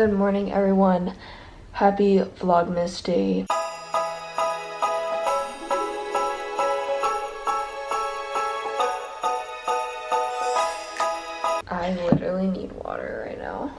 Good morning, everyone. Happy Vlogmas Day. I literally need water right now.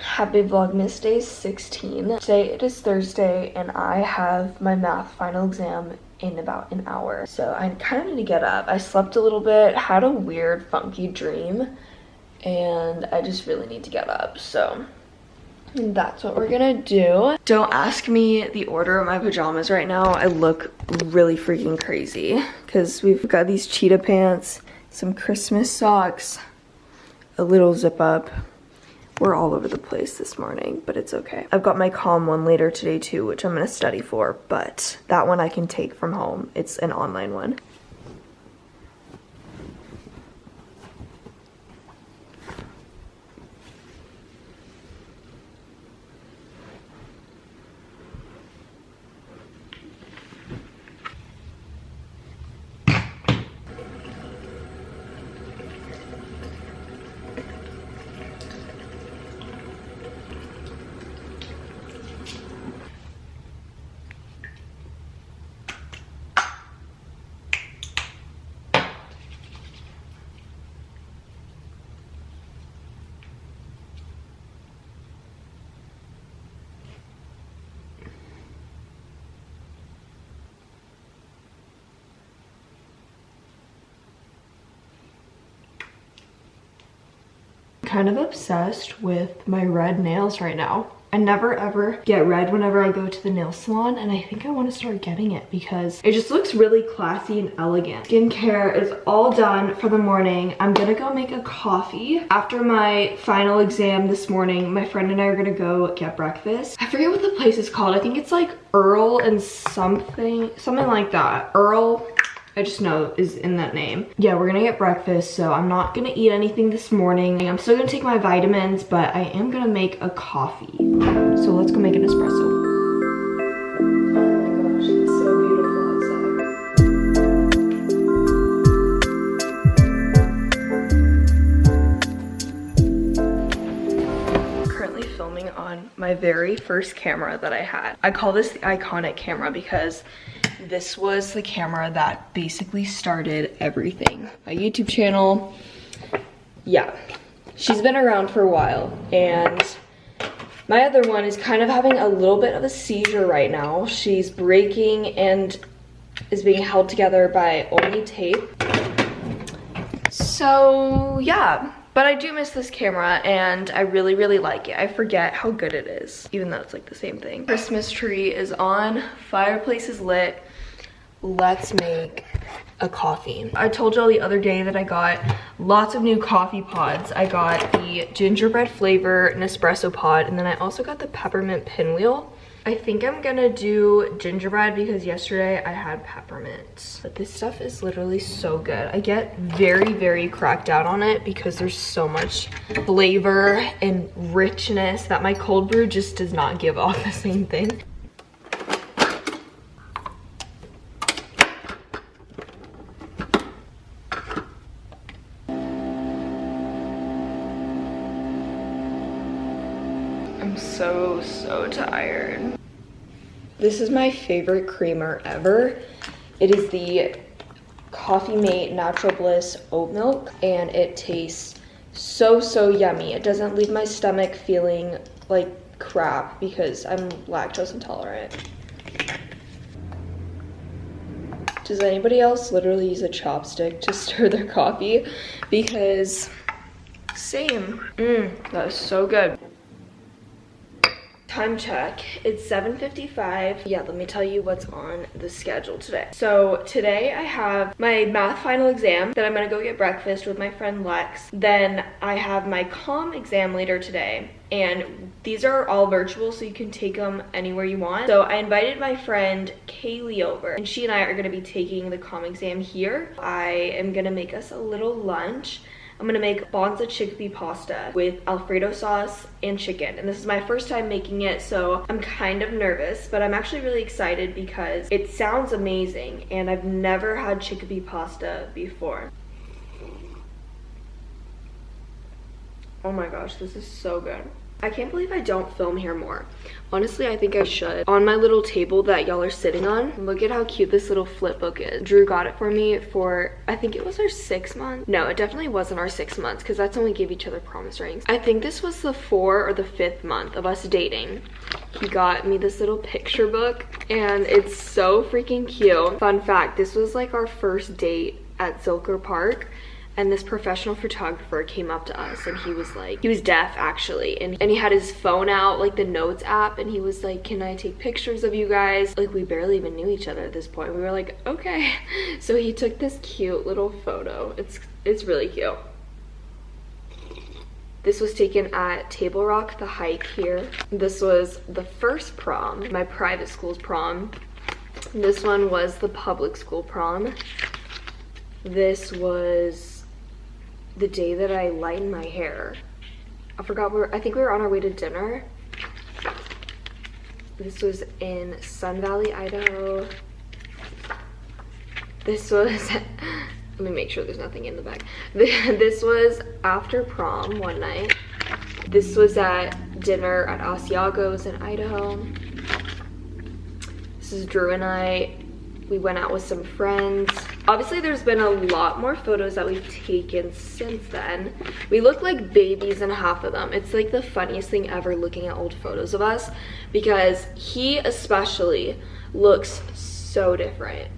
Happy Vlogmas Day 16. Today it is Thursday and I have my math final exam in about an hour. So I kind of need to get up. I slept a little bit, had a weird funky dream, and I just really need to get up. So that's what we're gonna do. Don't ask me the order of my pajamas right now. I look really freaking crazy because we've got these cheetah pants, some Christmas socks, a little zip up. We're all over the place this morning, but it's okay. I've got my comm one later today too, which I'm gonna study for, but that one I can take from home. It's an online one. Kind of obsessed with my red nails right now. I never ever get red whenever I go to the nail salon, and I think I want to start getting it because it just looks really classy and elegant. Skincare is all done for the morning. I'm gonna go make a coffee. After my final exam this morning, my friend and I are gonna go get breakfast. I forget what the place is called. I think it's like Earl and something like that. Earl, I just know is in that name. Yeah, we're gonna get breakfast, so I'm not gonna eat anything this morning. I'm still gonna take my vitamins, but I am gonna make a coffee. So let's go make an espresso. Oh my gosh, it's so beautiful outside. Currently filming on my very first camera that I had. I call this the iconic camera because this was the camera that basically started everything. My YouTube channel, yeah, she's been around for a while, and my other one is kind of having a little bit of a seizure right now. She's breaking and is being held together by only tape. So yeah, but I do miss this camera and I really, really like it. I forget how good it is, even though it's like the same thing. Christmas tree is on, fireplace is lit. Let's make a coffee. I told y'all the other day that I got lots of new coffee pods. I got the gingerbread flavor Nespresso pod, and then I also got the peppermint pinwheel. I think I'm gonna do gingerbread because yesterday I had peppermint. But this stuff is literally so good. I get very, very cracked out on it because there's so much flavor and richness that my cold brew just does not give off the same thing. I'm so tired. This is my favorite creamer ever. It is the Coffee Mate Natural Bliss oat milk, and it tastes so yummy. It doesn't leave my stomach feeling like crap because I'm lactose intolerant. Does anybody else literally use a chopstick to stir their coffee? Because same. That is so good. Time check, it's 7:55. Yeah, let me tell you what's on the schedule today. So today I have my math final exam, then I'm gonna go get breakfast with my friend Lex. Then I have my comm exam later today, and these are all virtual, so you can take them anywhere you want. So I invited my friend Kaylee over, and she and I are gonna be taking the comm exam here. I am gonna make us a little lunch. I'm gonna make bonza chickpea pasta with Alfredo sauce and chicken. And this is my first time making it, so I'm kind of nervous, but I'm actually really excited because it sounds amazing and I've never had chickpea pasta before. Oh my gosh, this is so good. I can't believe I don't film here more. Honestly, I think I should. On my little table that y'all are sitting on, look at how cute this little flip book is. Drew got it for me for, I think it was our 6 months. No, it definitely wasn't our 6 months because that's when we gave each other promise rings. I think this was the 4th or the 5th month of us dating. He got me this little picture book and it's so freaking cute. Fun fact, this was like our first date at Zilker Park. And this professional photographer came up to us and he was like, he was deaf actually. And he had his phone out, like the notes app. And he was like, can I take pictures of you guys? Like we barely even knew each other at this point. We were like, okay. So he took this cute little photo. It's really cute. This was taken at Table Rock, the hike here. This was the first prom, my private school's prom. This one was the public school prom. This was the day that I lightened my hair. I forgot I think we were on our way to dinner. This was in Sun Valley, Idaho. This was, let me make sure there's nothing in the bag. This was after prom one night. This was at dinner at Asiago's in Idaho. This is Drew and I. We went out with some friends. Obviously, there's been a lot more photos that we've taken since then. We look like babies in half of them. It's like the funniest thing ever looking at old photos of us because he especially looks so different.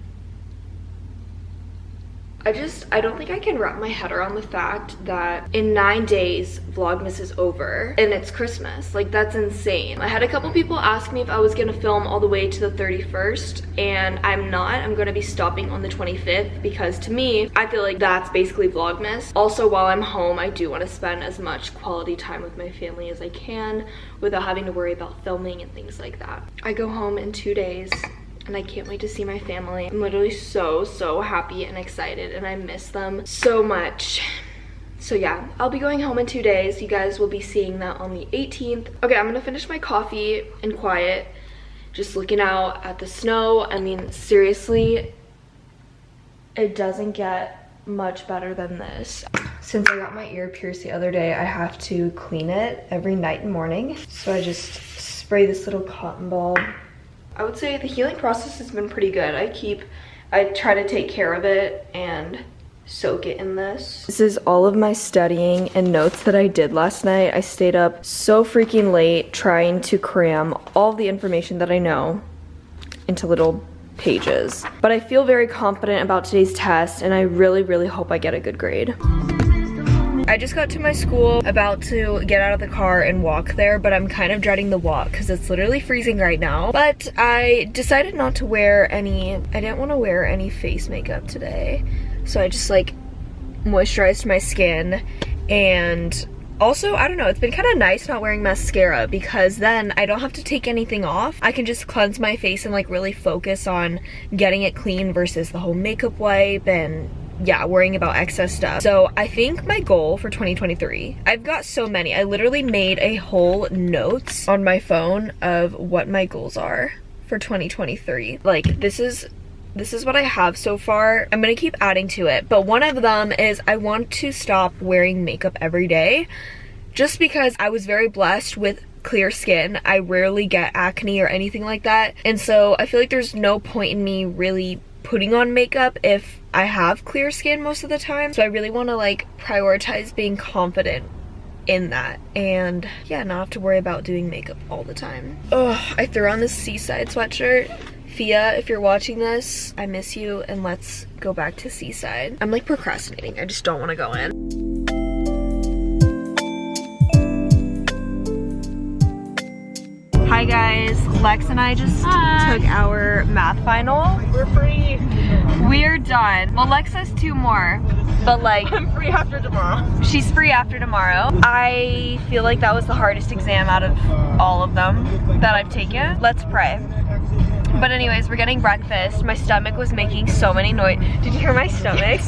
I don't think I can wrap my head around the fact that in 9 days, Vlogmas is over and it's Christmas. Like, that's insane. I had a couple people ask me if I was gonna film all the way to the 31st and I'm not. I'm gonna be stopping on the 25th because to me, I feel like that's basically Vlogmas. Also, while I'm home, I do wanna spend as much quality time with my family as I can without having to worry about filming and things like that. I go home in 2 days. And I can't wait to see my family. I'm literally so happy and excited and I miss them so much. So yeah, I'll be going home in 2 days. You guys will be seeing that on the 18th. Okay, I'm gonna finish my coffee in quiet, just looking out at the snow. I mean, seriously, it doesn't get much better than this. Since I got my ear pierced the other day, I have to clean it every night and morning. So I just spray this little cotton ball. I would say the healing process has been pretty good. I try to take care of it and soak it in this. This is all of my studying and notes that I did last night. I stayed up so freaking late trying to cram all the information that I know into little pages. But I feel very confident about today's test and I really hope I get a good grade. I just got to my school, about to get out of the car and walk there, but I'm kind of dreading the walk because it's literally freezing right now. But I decided not to wear I didn't want to wear any face makeup today. So I just like moisturized my skin and also, I don't know, it's been kind of nice not wearing mascara because then I don't have to take anything off. I can just cleanse my face and like really focus on getting it clean versus the whole makeup wipe and yeah, worrying about excess stuff. So I think my goal for 2023, I've got so many. I literally made a whole notes on my phone of what my goals are for 2023. Like this is what I have so far. I'm gonna keep adding to it, but one of them is I want to stop wearing makeup every day just because I was very blessed with clear skin. I rarely get acne or anything like that, and so I feel like there's no point in me really putting on makeup if I have clear skin most of the time. So I really want to like prioritize being confident in that and yeah, not have to worry about doing makeup all the time. Oh, I threw on this Seaside sweatshirt. Fia, if you're watching this, I miss you and let's go back to Seaside. I'm like procrastinating. I just don't want to go in. Hi guys, Lex and I just took our math final. We're free. We're done. Well, Lex has 2 more, but like I'm free after tomorrow. She's free after tomorrow. I feel like that was the hardest exam out of all of them that I've taken. Let's pray. But anyways, we're getting breakfast. My stomach was making so many noise. Did you hear my stomach?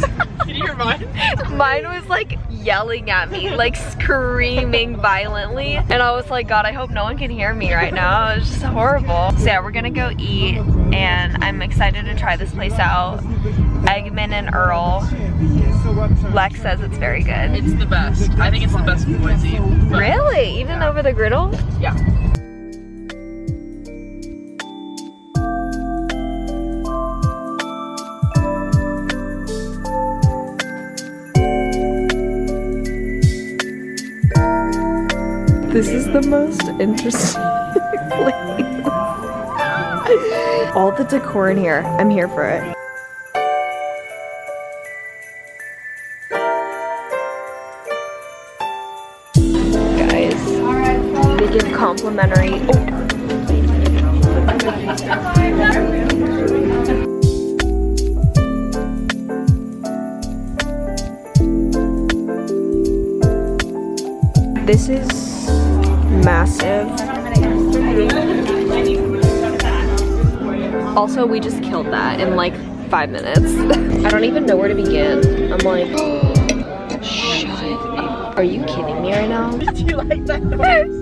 Did you hear mine? Mine was like yelling at me, like screaming violently. And I was like, God, I hope no one can hear me right now. It was just horrible. So yeah, we're gonna go eat and I'm excited to try this place out. Eggman and Earl. Lex says it's very good. It's the best. I think it's the best in Boise. Really? Even over the griddle? Yeah. This is the most interesting place. All the decor in here. I'm here for it. Guys, they give complimentary. This is massive. Also, we just killed that in like 5 minutes. I don't even know where to begin. I'm like, shut up. Are you kidding me right now? Do you like that noise?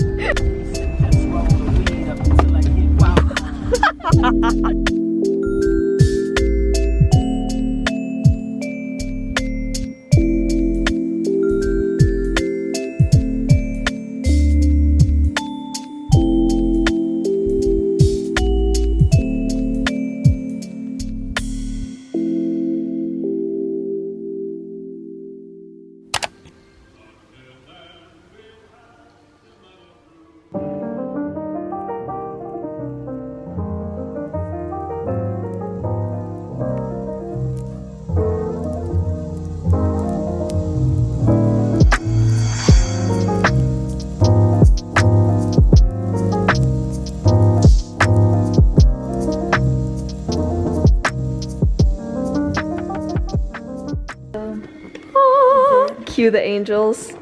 Cue the angels.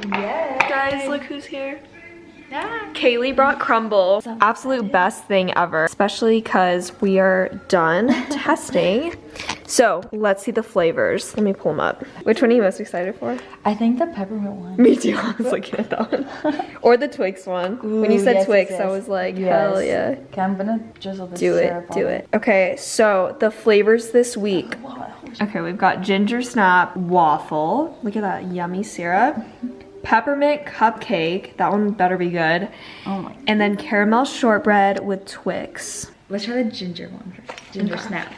Yes. Guys, look who's here. Yeah. Kaylee brought Crumble. Absolute best thing ever, especially because we are done testing. So let's see the flavors. Let me pull them up. Which one are you most excited for? I think the peppermint one. Me too. I was looking at that one. Or the Twix one. When you said yes, Twix, yes, I was like, yes. hell yeah. Okay, I'm gonna drizzle this Do syrup it, do on it. Okay, so the flavors this week. Okay, we've got ginger snap waffle. Look at that yummy syrup. Peppermint cupcake. That one better be good. Oh my. And then caramel shortbread with Twix. Let's try the ginger one first. Ginger snap.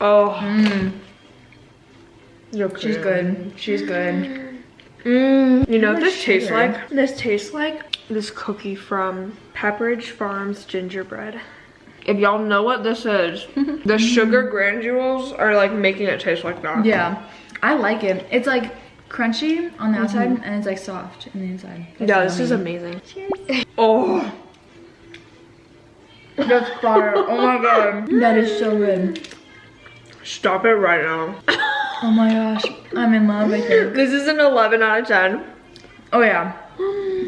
Oh. She's good. She's good. You know what this tastes sugar. like? This tastes like this cookie from Pepperidge Farms gingerbread. If y'all know what this is, the sugar granules are like making it taste like that. Yeah, I like it. It's like crunchy on the outside and it's like soft on the inside. That's Yeah, this is yummy. amazing. Oh. That's fire. Oh my god. That is so good. Stop it right now. Oh my gosh. I'm in love, I think. This is an 11 out of 10. Oh yeah.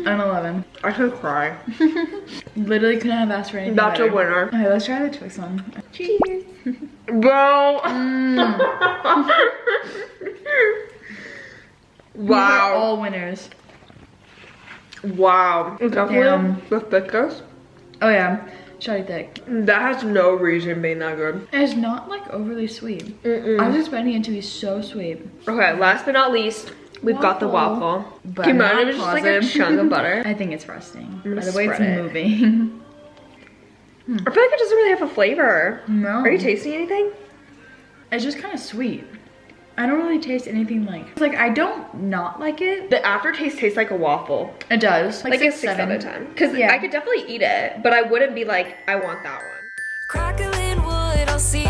I'm 11. I could cry. Literally couldn't have asked for anything That's better. a winner. Okay, let's try the Twix one. Cheers. Bro. These are Wow. all winners. Wow. Definitely Damn. the thickest. Oh yeah. Shotty thick. That has no reason being that good. And it's not like overly sweet. I was expecting it to be so sweet. Okay, last but not least, we've got the Waffle. waffle. But Can you not imagine it was just like a positive. chunk of butter? I think it's frosting. gonna By the way it's spread it. moving. I feel like it doesn't really have a flavor. No. Are you tasting anything? It's just kind of sweet. I don't really taste anything like. It's like I don't not like it. The aftertaste tastes like a waffle. It does. Like a 6 out of 10. Because I could definitely eat it, but I wouldn't be like, I want that one. Crackling wood, I'll see